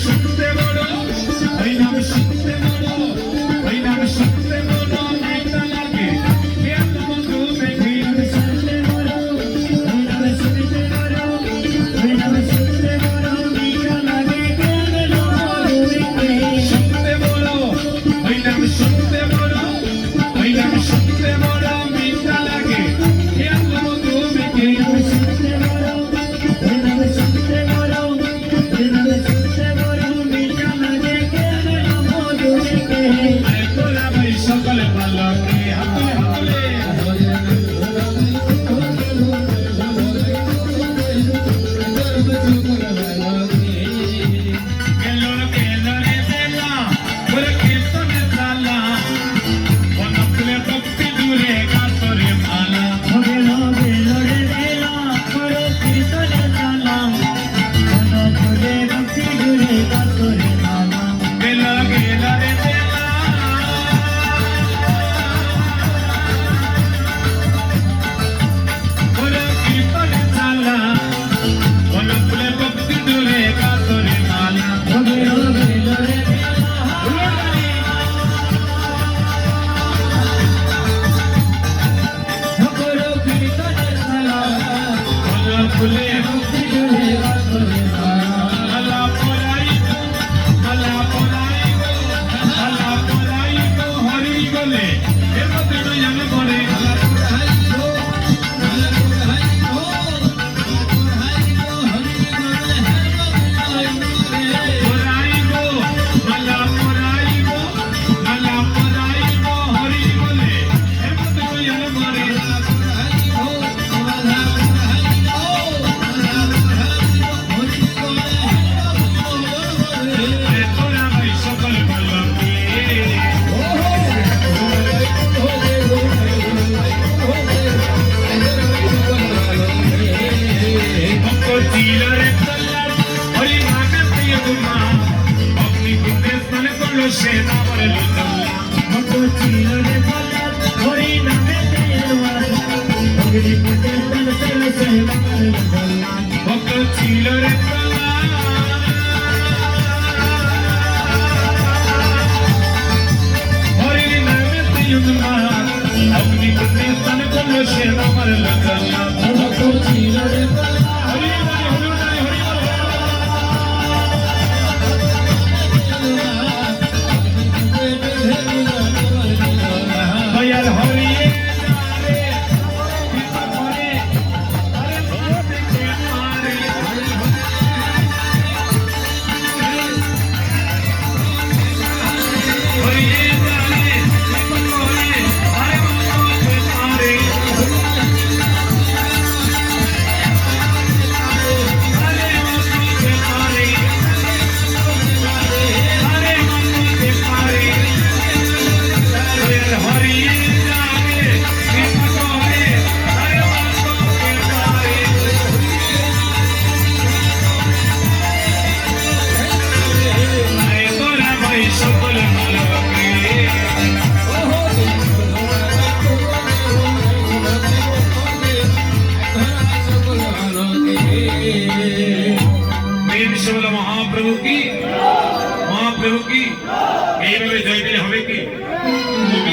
শুনতে বড় ওই নাম শুনতে বড় ওই নাম শুনতে বড় মিঠা লাগে কেন বন্ধু দেখি শুনতে বড় ওই নাম শুনতে বড় ওই নাম শুনতে বড় মিঠা লাগে কেন শুনতে বড় ওই নাম শুনতে বড় ওই নাম শুনতে বড় মিঠা লাগে কেন বন্ধু দেখি শুনতে বড় ওই নাম শুনতে বড় ওই নাম শুনতে বড় মিঠা লাগে কেন বন্ধু দেখি তোরা ভাই সকলে ভালো কে হাতলে হাতলে महाप्रभु की এইভাবে জয়